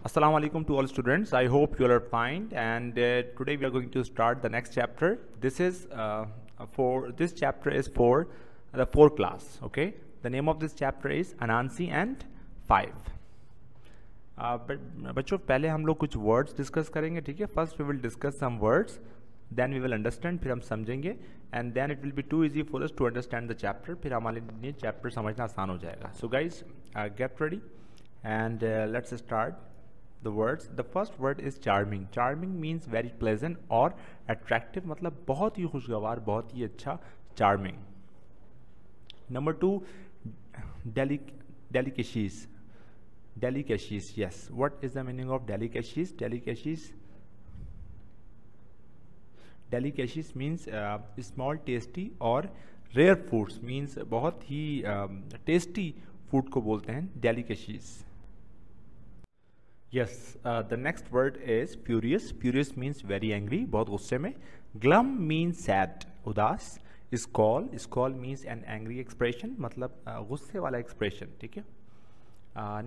Assalamu alaikum to all students. I hope you all are fine. And today we are going to start the next chapter. This is for this chapter is for the 4th class. Okay. The name of this chapter is Anansi and 5. बच्चों पहले हम लोग कुछ words discuss करेंगे, ठीक है. First we will discuss some words, then we will understand, फिर हम समझेंगे, and then it will be too easy for us to understand the chapter. फिर हमारे लिए चैप्टर समझना आसान हो जाएगा. So guys get ready and let's start the words. The first word is charming. Charming means very pleasant or attractive, मतलब बहुत ही खुशगवार, बहुत ही अच्छा. Charming. Number 2, delicacies. Delicacies, yes. What is the meaning of delicacies? Delicacies means small, tasty or rare foods. Means बहुत ही tasty food को बोलते हैं delicacies. Yes, the next word is furious. Furious means very angry, बहुत गुस्से में. Glum means sad, उदास. Scowl means an angry expression, मतलब गुस्से वाला expression, ठीक है.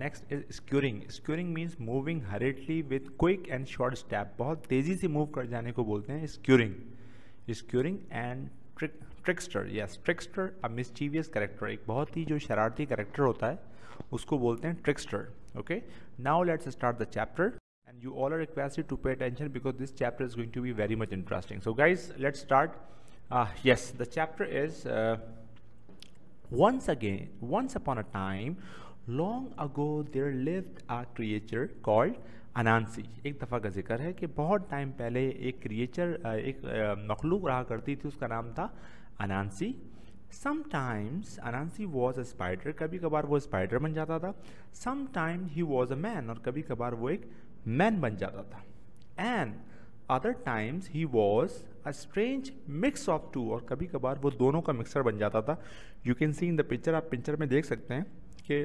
Next is scurrying. Scurrying means moving hurriedly with quick and short step. बहुत तेजी से मूव कर जाने को बोलते हैं scurrying. And trickster. Yes, trickster, a mischievous character. एक बहुत ही जो शरारती कैरेक्टर होता है उसको बोलते हैं trickster. Okay, now let's start the chapter, and you all are requested to pay attention because this chapter is going to be very much interesting. So guys, let's start. Yes, the chapter is once upon a time, long ago there lived a creature called अनांसी. एक दफ़ा का जिक्र है कि बहुत time पहले एक creature, एक मखलूक रहा करती थी, उसका नाम था अनांसी. Sometimes अनांसी was a spider. कभी कभार वो स्पाइडर बन जाता था. Sometimes he was a man. और कभी कभार वो एक मैन बन जाता था. And other times he was a strange mix of two. और कभी कभार वो दोनों का मिक्सर बन जाता था. You can see in the picture. आप पिक्चर में देख सकते हैं कि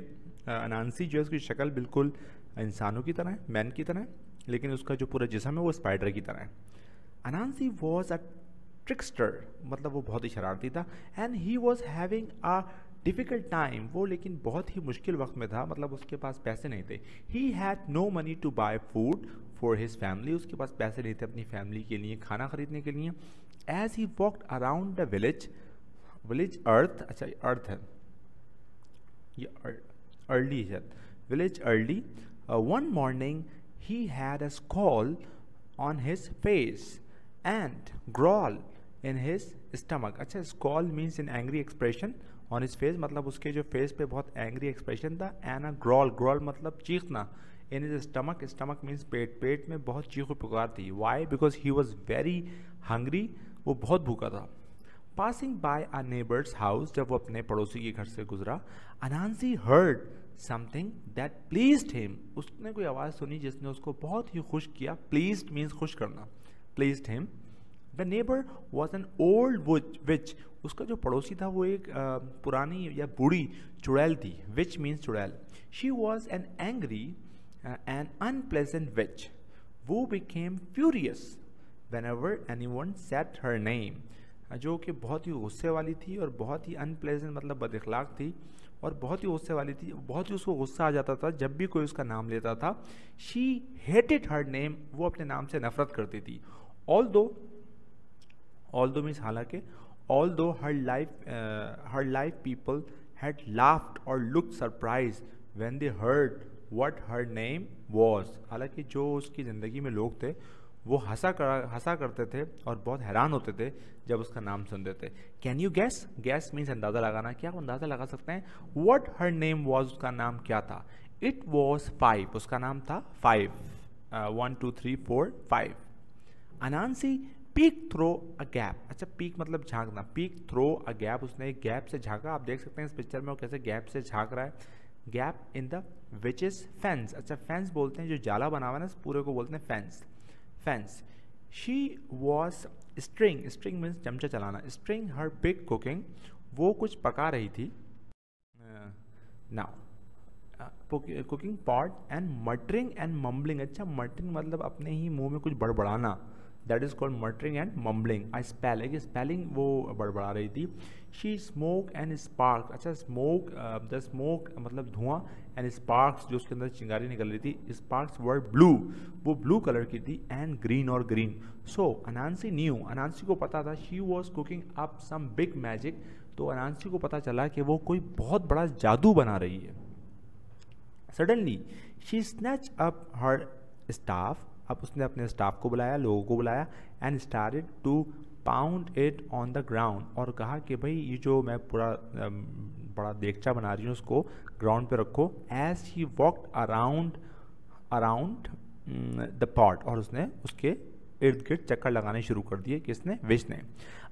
अनांसी जो है उसकी शक्ल बिल्कुल इंसानों की तरह है, मैन की तरह है, लेकिन उसका जो पूरा जिस्म है वो स्पाइडर की तरह है. अनांसी was a ट्रिक्स्टर, मतलब वो बहुत ही शरारती था. And he was having a difficult time. वो लेकिन बहुत ही मुश्किल वक्त में था, मतलब उसके पास पैसे नहीं थे. He had no money to buy food for his family. उसके पास पैसे नहीं थे अपनी फैमिली के लिए खाना खरीदने के लिए. As he walked around the village earth. अच्छा अर्थ है ये, अर्ली है, village early. One morning he had a scowl on his face and growl in his stomach. अच्छा, scowl means in angry expression on his face, मतलब उसके जो face पे बहुत एंग्री एक्सप्रेशन था. एंड अ ग्रॉल मतलब चीखना. इन his स्टमक मीन्स पेट में बहुत चीखो पुकार थी. Why? Because he was very hungry, वो बहुत भूखा था. Passing by a neighbour's house. जब वो अपने पड़ोसी के घर से गुजरा, Anansi heard something that pleased him. उसने कोई आवाज़ सुनी जिसने उसको बहुत ही खुश किया. प्लीज्ड मीन्स खुश करना. Pleased him. The neighbour was an old witch. उसका जो पड़ोसी था वो एक पुरानी या बूढ़ी चुड़ैल थी. विच मीन्स चुड़ैल. She was an angry and unpleasant witch. वो became furious whenever anyone said her name. जो कि बहुत ही गुस्से वाली थी और बहुत ही अनप्लेजेंट मतलब बदअखलाक थी और बहुत ही गुस्से वाली थी. बहुत ही उसको गुस्सा आ जाता था जब भी कोई उसका नाम लेता था. She hated her name. वो अपने नाम से नफरत करती थी. Although means हालांकि, although her life people had laughed or looked surprised when they heard what her name was. हालांकि जो उसकी ज़िंदगी में लोग थे वो हंसा करते थे और बहुत हैरान होते थे जब उसका नाम सुनते थे. Can you gas? Gas means अंदाज़ा लगाना. क्या आप अंदाज़ा लगा सकते हैं? What her name was, उसका नाम क्या था? It was 5. उसका नाम था 5. 1 2 3 4 5. Anansi peek through a gap. अच्छा, पीक मतलब झांकना. Peek through a gap. उसने एक गैप से झांका. आप देख सकते हैं इस पिक्चर में वो कैसे गैप से झांक रहा है. Gap in the which is fence. अच्छा, फेंस बोलते हैं जो जाला बना हुआ है ना, इस पूरे को बोलते हैं fence. She was stirring means चमचा चलाना. Stirring her big cooking. वो कुछ पका रही थी. Now cooking pot and muttering and mumbling. अच्छा, मटरिंग मतलब अपने ही मुंह में कुछ बड़बड़ाना. That is called muttering and mumbling. Spelling वो बड़बड़ा रही थी. शी स्मोक एंड स्पार्क, अच्छा स्मोक, द स्मोक मतलब धुआं, एंड स्पार्क्स जो उसके अंदर चिंगारी निकल रही थी, स्पार्क्स वर ब्लू, वो ब्लू कलर की थी, एंड ग्रीन और ग्रीन। सो अनांसी न्यू, अनांसी को पता था, she was cooking up some big magic, तो अनांसी को पता चला कि वो कोई बहुत बड़ा जादू बना रही है। Suddenly she snatch up her staff, अब उसने अपने स्टाफ को बुलाया, लोगों को बुलाया, and started to pound it on the ground, और कहा कि भाई ये जो मैं पूरा बड़ा देगचा बना रही हूँ उसको ग्राउंड पे रखो। As he walked around the pot, और उसने उसके इर्द गिर्द चक्कर लगाने शुरू कर दिए, किसने, विश ने।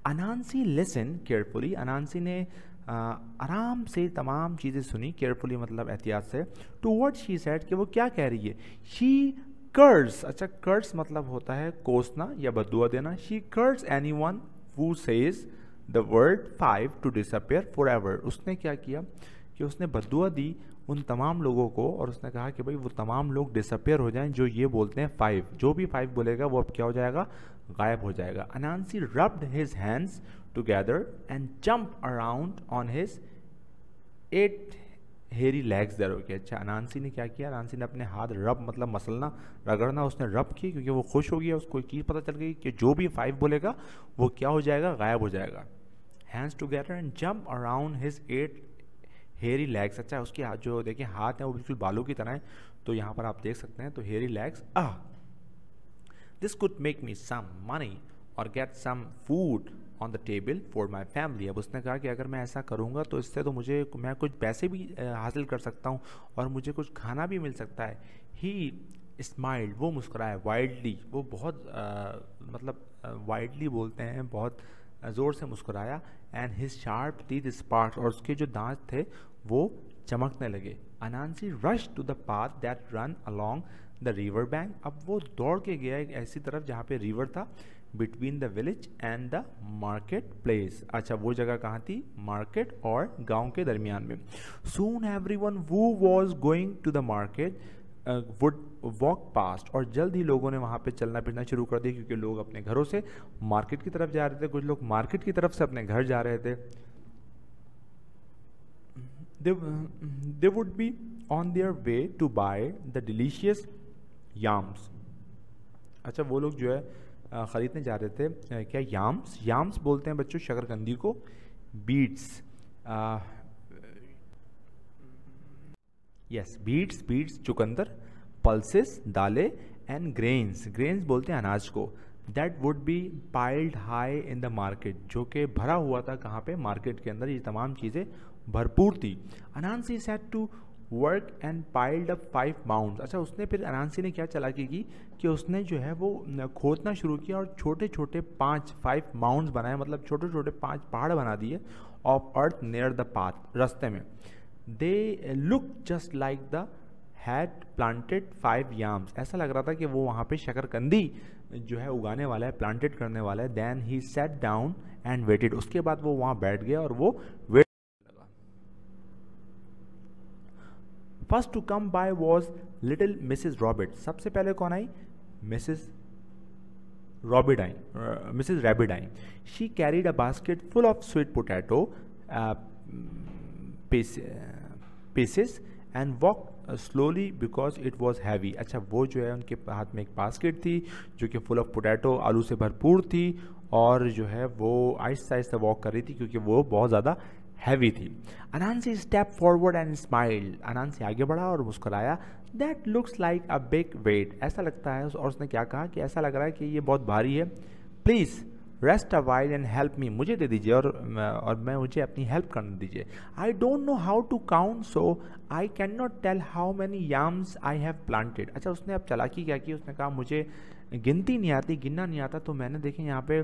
अनांसी लिसन केयरफुली, अनांसी ने आराम से तमाम चीज़ें सुनी, केयरफुली मतलब एहतियात से, टू व्हाट शी सेड, कि वो क्या कह रही है। शी कर्स, अच्छा कर्स मतलब होता है कोसना या बद्दुआ देना। She curse anyone who says the word 5 to disappear forever, उसने क्या किया कि उसने बद्दुआ दी उन तमाम लोगों को, और उसने कहा कि भाई वो तमाम लोग डिसअपियर हो जाएं जो ये बोलते हैं 5, जो भी 5 बोलेगा वो अब क्या हो जाएगा, गायब हो जाएगा। Anansi rubbed his hands together and jump around on his 8 hairy legs there, okay. अच्छा अनांसी ने क्या किया, अनांसी ने अपने हाथ रब मतलब मसलना, रगड़ना उसने रब की, क्योंकि वो खुश हो गया, उसको एक चीज़ पता चल गई कि जो भी 5 बोलेगा वो क्या हो जाएगा, गायब हो जाएगा। Hands together and jump around his 8 hairy legs, अच्छा उसके हाथ जो देखिए हाथ है वो बिल्कुल बालों की तरह है, तो यहाँ पर आप देख सकते हैं, तो hairy legs, this could make me some money और get some food on the table for my family. अब उसने कहा कि अगर मैं ऐसा करूँगा तो इससे तो मैं कुछ पैसे भी हासिल कर सकता हूँ और मुझे कुछ खाना भी मिल सकता है। ही स्माइल्ड, वो मुस्कुराया, वाइडली, वो बहुत मतलब वाइडली बोलते हैं, बहुत ज़ोर से मुस्कुराया, and his sharp teeth sparks, और उसके जो दांत थे वो चमकने लगे। Anansi rush to the path that run along the river bank, अब वो दौड़ के गया एक ऐसी तरफ जहाँ पे रिवर था, between the village and the market place, अच्छा वो जगह कहाँ थी, मार्केट और गांव के दरमियान में। Soon everyone who was going to the market would walk past, और जल्द ही लोगों ने वहाँ पे चलना फिरना शुरू कर दिया, क्योंकि लोग अपने घरों से मार्केट की तरफ जा रहे थे, कुछ लोग मार्केट की तरफ से अपने घर जा रहे थे। They would be on their way to buy the delicious yams, अच्छा वो लोग जो है ख़रीदने जा रहे थे क्या, याम्स, याम्स बोलते हैं बच्चों शकरकंदी को, बीट्स, यस बीट्स, बीट्स चुकंदर, पल्सेस दालें, एंड ग्रेन्स, ग्रेन्स बोलते हैं अनाज को, that would be piled high in the market, जो कि भरा हुआ था कहाँ पे, मार्केट के अंदर, ये तमाम चीज़ें भरपूर थी। Anansi set to work and piled up 5 mounds, अच्छा उसने फिर अनांसी ने क्या चालाकी की कि उसने जो है वो खोदना शुरू किया और छोटे छोटे 5 माउंट्स बनाए, मतलब छोटे छोटे 5 पहाड़ बना दिए, of earth near the path, रास्ते में। They look just like the had planted 5 याम्स, ऐसा लग रहा था कि वो वहाँ पे शकरकंदी जो है उगाने वाला है, प्लांटेड करने वाला है। Then he sat down and waited, उसके बाद वो वहाँ बैठ गया और वो वेट लगा। First to come by was little Mrs Rabbit, सबसे पहले कौन आई, मिसेस रॉबिट आई, मिसेस रैबिट आई। She carried a basket full of sweet potato pieces and walk slowly because it was heavy, अच्छा वो जो है उनके हाथ में एक बास्केट थी जो कि फुल ऑफ पोटैटो, आलू से भरपूर थी, और जो है वो आहिस्ता आहिस्ता वॉक कर रही थी क्योंकि वो बहुत ज़्यादा हैवी थी। Anansi step forward and smiled, Anansi आगे बढ़ा और मुस्कुराया। That looks like a big weight, ऐसा लगता है, और उसने क्या कहा कि ऐसा लग रहा है कि ये बहुत भारी है। Please rest a while and help me, मुझे दे दीजिए और मैं मुझे अपनी हेल्प करने दीजिए। I don't know how to count so I can not tell how many yams I have planted, अच्छा उसने अब चालाकी क्या की, उसने कहा मुझे गिनती नहीं आती, गिनना नहीं आता, तो मैंने देखें यहाँ पे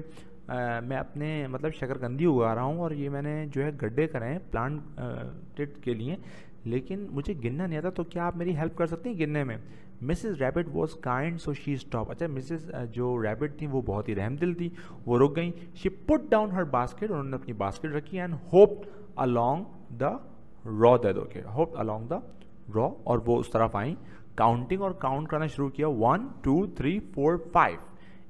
मैं अपने मतलब शकरकंदी उगा रहा हूँ और ये मैंने जो है गड्ढे करे हैं प्लांटेड के लिए, लेकिन मुझे गिनना नहीं आता, तो क्या आप मेरी हेल्प कर सकती हैं गिनने में। Mrs Rabbit was kind so she stop, अच्छा मिसेस जो रैबिट थी वो बहुत ही रहमदिल थी, वो रुक गई। She put down her basket, उन्होंने अपनी बास्केट रखी, and hopped along the row, दे दो के होप्ड अलोंग द रॉ, और वो उस तरफ आई, काउंटिंग और काउंट करना शुरू किया, 1 2 3 4 5।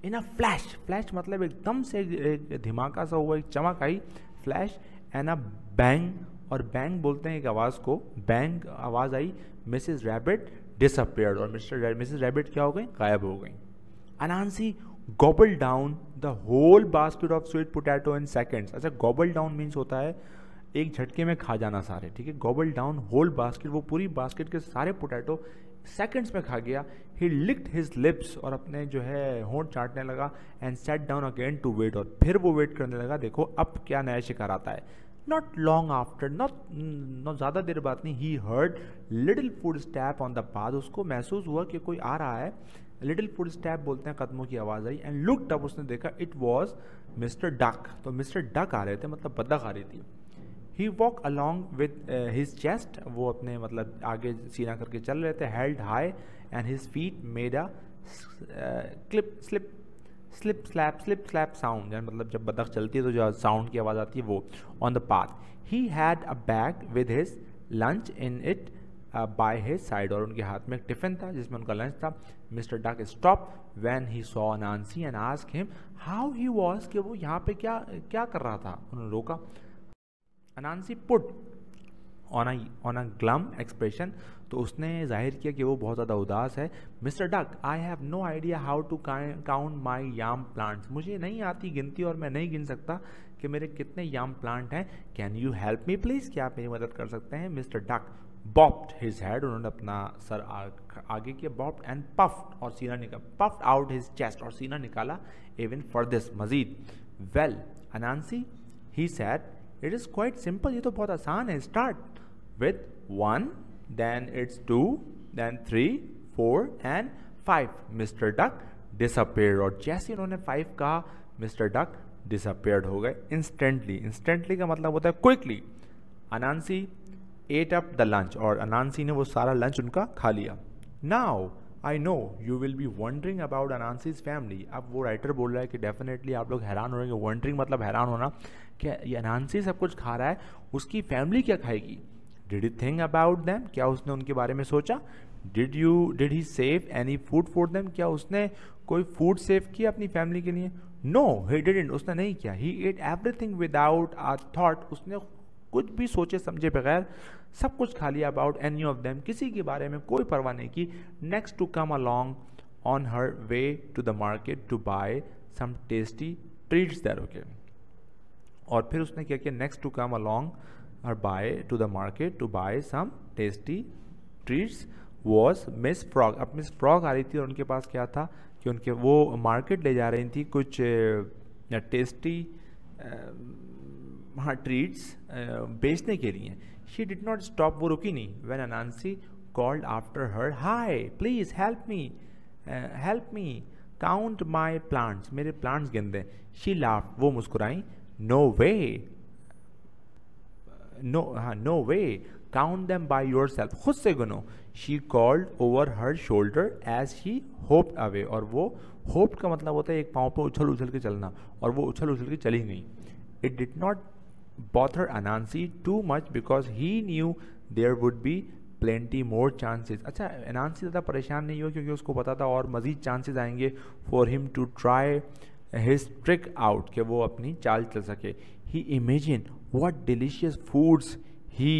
इन अ फ्लैश, फ्लैश मतलब एकदम से एक धमाका सा हुआ, एक चमक आई, फ्लैश, एंड अ बैंग, और बैंग बोलते हैं एक आवाज़ को, बैंग आवाज़ आई, मिसेस रैबिट डिसअपियर्ड, और मिसेस रैबिट क्या हो गई, गायब हो गई। Anansi gobble down the whole basket of sweet potato in seconds. अच्छा, गॉबल डाउन मीन्स होता है एक झटके में खा जाना सारे, ठीक है। गॉबल डाउन होल बास्केट, वो पूरी बास्केट के सारे पोटैटो सेकंड्स में खा गया। ही लिक्ड हिज लिप्स, और अपने जो है होंठ चाटने लगा। And sat down again to wait, और फिर वो वेट करने लगा, देखो अब क्या नया शिकार आता है। नॉट लॉन्ग आफ्टर, नॉट ज़्यादा देर बाद नहीं, he heard little foot step on the path, उसको महसूस हुआ कि कोई आ रहा है। लिटिल फुट स्टेप बोलते हैं कदमों की आवाज़ आई। एंड लुक्ड अप, उसने देखा, इट वॉज मिस्टर डक, तो मिस्टर डक आ रहे थे, मतलब बतख आ रही थी। He walk along with his chest, वो अपने मतलब आगे सीना करके चल रहे थे, held high, and his feet made a slip slap sound, यानी मतलब जब बतख चलती है तो जो साउंड की आवाज़ आती है वो। On the path he had a bag with his lunch in it by his side, और उनके हाथ में एक टिफिन था जिसमें उनका लंच था। Mister Duck stop when he saw Anansi and asked him how he was, कि वो यहाँ पे क्या क्या कर रहा था, उन्होंने रोका। Anansi put on a glum expression, तो उसने जाहिर किया कि वो बहुत ज़्यादा उदास है। Mister duck I have no idea how to count my yam plants, मुझे नहीं आती गिनती और मैं नहीं गिन सकता कि मेरे कितने याम प्लांट हैं। Can you help me please, क्या आप मेरी मदद कर सकते हैं। मिस्टर डक बॉप्ड हिज हेड, उन्होंने अपना सर आगे किया, बॉप्ड एंड पफ्ड, और सीना निकाला, पफ्ड आउट हिज चेस्ट, और सीना निकाला इवन फर्दर, मजीद। Well Anansi he said it is quite simple, ये तो बहुत आसान है। Start with 1, then it's 2, then 3, 4 and 5. Mister Duck disappeared, और जैसे उन्होंने 5 कहा मिस्टर डक disappeared हो गए इंस्टेंटली का मतलब होता है quickly. अनांसी ate up the lunch, और अनांसी ने वो सारा लंच उनका खा लिया। Now I know you will be wondering about Anansi's family, अब वो राइटर बोल रहा है कि डेफिनेटली आप लोग हैरान हो रहे हैं, वंडरिंग मतलब हैरान होना, कि ये अनांसी सब कुछ खा रहा है, उसकी फैमिली क्या खाएगी। Did you think about them, क्या उसने उनके बारे में सोचा। Did he save any food for them, क्या उसने कोई फूड सेव किया अपनी फैमिली के लिए। नो ही डिडंट, उसने नहीं किया। He ate everything without a thought, उसने कुछ भी सोचे समझे बगैर सब कुछ खा लिया। अबाउट एनी ऑफ देम, किसी के बारे में कोई परवाह नहीं की। Next to come along on her way to the market to buy some tasty treats there, okay. और फिर उसने क्या किया, नेक्स्ट टू कम अलॉन्ग और by to the market to buy some tasty treats was miss frog. अब miss frog आ रही थी और उनके पास क्या था कि उनके वो मार्केट ले जा रही थी कुछ टेस्टी हाँ ट्रीट्स बेचने के लिए। शी डिड नॉट स्टॉप, वो रुकी नहीं। When Anansi called after her hi please help me count my plants, मेरे प्लांट्स गिन दें। शी लाफ, वो मुस्कुराई। No way count them by yourself, खुद से गिनो। She called over her shoulder as he hopped away, और वो होप्ड का मतलब होता है एक पाँव पे उछल उछल के चलना, और वो उछल उछल के चली गई। It did not bother Anansi too much because he knew there would be plenty more chances. अच्छा, अनांसी ज़्यादा परेशान नहीं हुआ क्योंकि उसको पता था और मज़ीद चांसेस आएंगे for him to try his trick out, कि वो अपनी चाल चल सके। He imagined what delicious foods he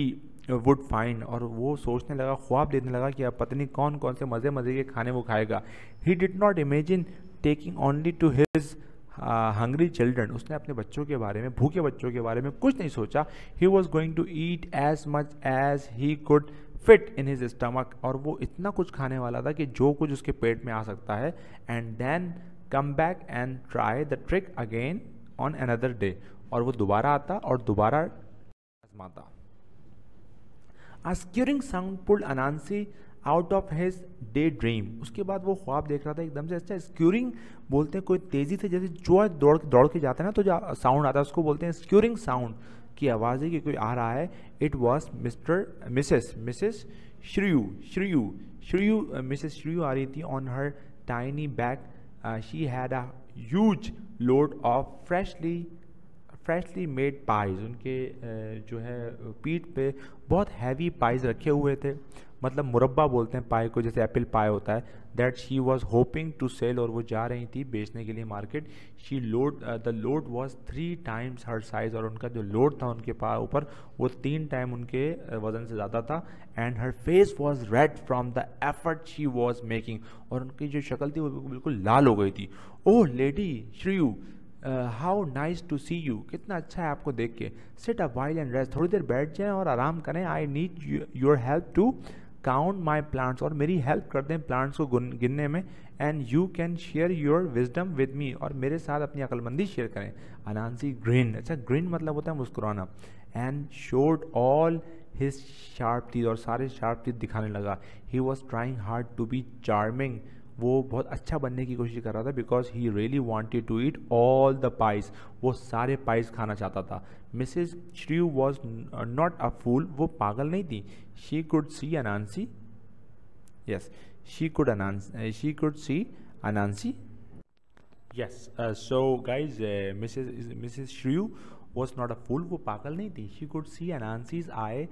would find, और वो सोचने लगा, ख्वाब देखने लगा कि अब पता नहीं कौन कौन से मज़े मज़े के खाने वो खाएगा। He did not imagine taking only to his hungry children, उसने अपने बच्चों के बारे में, भूखे बच्चों के बारे में कुछ नहीं सोचा। He was going to eat as much as he could fit in his stomach, और वो इतना कुछ खाने वाला था कि जो कुछ उसके पेट में आ सकता है। And then come back and try the trick again on another day, और वो दोबारा आता और दोबारा आजमाता। A stirring sound pulled Anansi out of his daydream, उसके बाद वो ख्वाब देख रहा था एकदम से। अच्छा, स्क्यूरिंग बोलते हैं कोई तेज़ी से, जैसे जो दौड़ के जाता है ना तो जो साउंड आता है उसको बोलते हैं स्क्यूरिंग साउंड की आवाज़ है कि कोई आ रहा है। इट वॉज मिसेस श्रीयू मिसेस श्रीयू आ रही थी on her tiny bag. She had a huge load of freshly made pies, उनके जो है पीठ पे बहुत हैवी पाइज रखे हुए थे। मतलब मुरब्बा बोलते हैं पाई को, जैसे एप्पल पाई होता है, that she was hoping to sell, और वो जा रही थी बेचने के लिए market. She load the load was 3 times her size, और उनका जो लोड था उनके पास ऊपर वो 3 टाइम उनके वजन से ज़्यादा था। And her face was red from the effort she was making, और उनकी जो शक्ल थी वो बिल्कुल लाल हो गई थी। Oh lady Shrew, how nice to see you, कितना अच्छा है आपको देख के। Sit up while and rest, थोड़ी देर बैठ जाएं और आराम करें। I need your help to count my plants, और मेरी हेल्प कर दें प्लांट्स को गिनने में। And you can share your wisdom with me, और मेरे साथ अपनी अक्लमंदी शेयर करें। अनांसी ग्रीन, अच्छा ग्रीन मतलब होता है मुस्कुराना। And showed all his sharp teeth, और सारे शार्प टीथ दिखाने लगा। He was trying hard to be charming, वो बहुत अच्छा बनने की कोशिश कर रहा था, because he really wanted to eat all the pies, वो सारे पाइस खाना चाहता था। Mrs Shrew was not a fool, वो पागल नहीं थी। She could see Anansi, yes she could see Anansi, yes. So guys Mrs Shrew was not a fool, वो पागल नहीं थी। शी कुड सी अनांसीज आई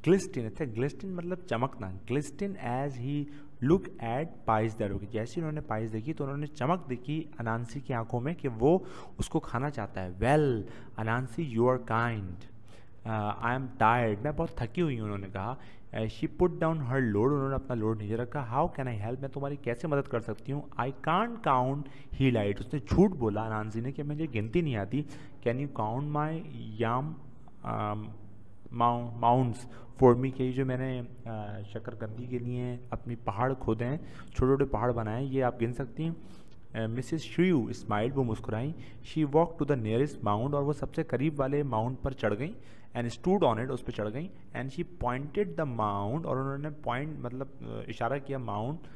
ग्लिस्टिन, अच्छा ग्लिस्टिन मतलब चमकना, glisten as he look at pies that, जैसे उन्होंने पाइस देखी तो उन्होंने चमक देखी अनांसी की आंखों में कि वो उसको खाना चाहता है। Well Anansi you are kind, I am tired, मैं बहुत थकी हुई हूँ, उन्होंने कहा। She put down her load, उन्होंने अपना लोड नीचे रखा। हाउ कैन आई हेल्प, मैं तुम्हारी कैसे मदद कर सकती हूँ। I can't count he light, उसने झूठ बोला अनांसी ने कि मुझे गिनती नहीं आती। Can you count my yam mounts for me, कि जो मैंने शक्करकंदी के लिए अपनी पहाड़ खोदे हैं, छोटे छोटे पहाड़ बनाए, ये आप गिन सकती हैं। मिसेस श्रीयू स्माइल्ड, वो मुस्कुराई। She walk to the nearest mound, और वो सबसे करीब वाले माउंट पर चढ़ गई। एंड स्टूड ऑन इट, उस पर चढ़ गई। And she pointed the mount, और उन्होंने पॉइंट मतलब इशारा किया mount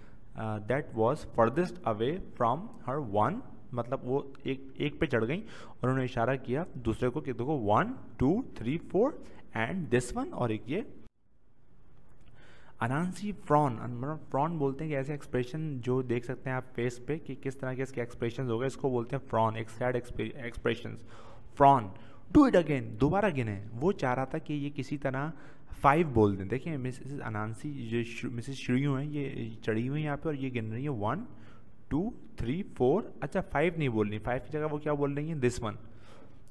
that was farthest away from her one, मतलब वो एक पे चढ़ गई और उन्होंने इशारा किया दूसरे को कि देखो 1 2 3 4 एंड दिस वन, और एक ये। अनांसी फ्रॉन, मतलब फ्रॉन बोलते हैं कि ऐसे एक्सप्रेशन जो देख सकते हैं आप फेस पे कि किस तरह के इसके एक्सप्रेशन हो गए, इसको बोलते हैं फ्रॉन, एक sad expression. Frown, do it again, दोबारा गिने। वो चाह रहा था कि ये किसी तरह 5 बोल दें। देखिए मिसेस अनांसी जो मिसेस श्रीयू हैं ये चढ़ी हुई हैं यहाँ पे और ये गिन रही है 1 2 3 4, अच्छा 5 नहीं बोल रही, 5 की जगह वो क्या बोल रही हैं, दिस वन।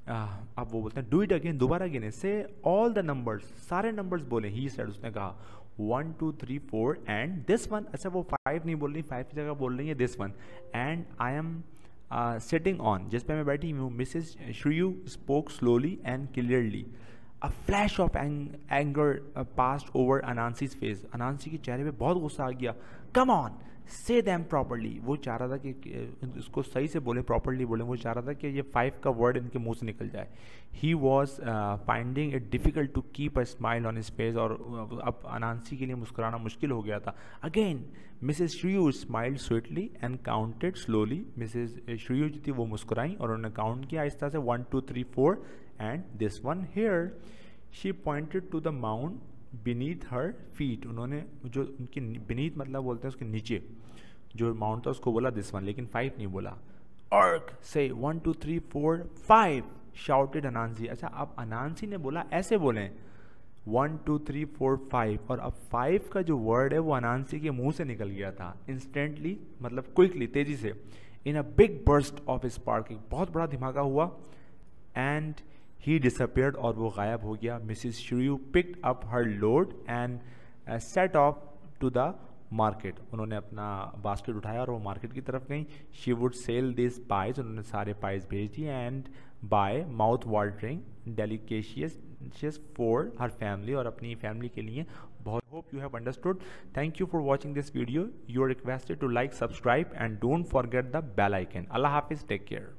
अब वो बोलते हैं डू इट अगेन, दोबारा गिने। से ऑल द नंबर्स, सारे नंबर्स बोले। ही सेड, उसने कहा 1 2 3 4 एंड दिस वन, अच्छा वो 5 नहीं बोल रही, 5 की जगह बोल रही है this one. And I am sitting on, जिस पे मैं बैठी हूँ। Mrs Shrew spoke slowly and clearly. A flash of anger passed over Anansi's face, अनांसी के चेहरे पे बहुत गुस्सा आ गया। Come on say them properly, वो चाह रहा था कि इसको सही से बोले, प्रॉपरली बोले। वो चाह रहा था कि ये 5 का वर्ड इनके मुंह से निकल जाए। He was finding it difficult to keep a smile on his face, और अब अनांसी के लिए मुस्कुराना मुश्किल हो गया था। Again Mrs Shrew smiled sweetly and counted slowly, Mrs Shrew जो थी वो मुस्कुराई और उन्होंने काउंट किया आहिस्ता से 1 2 3 4 and this one here. She pointed to the mount beneath her feet, उन्होंने जो उनकी बीनीथ मतलब बोलते हैं उसके नीचे जो माउंट था उसको बोला दिस वन, लेकिन 5 नहीं बोला। अर्क से 1 2 3 4 5 शाउटेड अनांसी, अच्छा अब अनांसी ने बोला ऐसे बोले 1 2 3 4 5, और अब 5 का जो वर्ड है वो अनांसी के मुंह से निकल गया था इंस्टेंटली, मतलब क्विकली, तेजी से। In a big burst of spark, एक बहुत बड़ा धमाका हुआ। एंड ही डिसअपियर्ड, और वो गायब हो गया। Mrs Shrew picked up her load and set off to the market, उन्होंने अपना बास्केट उठाया और वो मार्केट की तरफ गई। She would sell this pies, उन्होंने सारे पाइज भेज दिए। And buy mouth watering delicious for her family, और अपनी फैमिली के लिए बहुत। Hope you have understood. Thank you for watching this video. You are requested to like, subscribe and don't forget the bell icon. अल्लाह हाफिज, take care.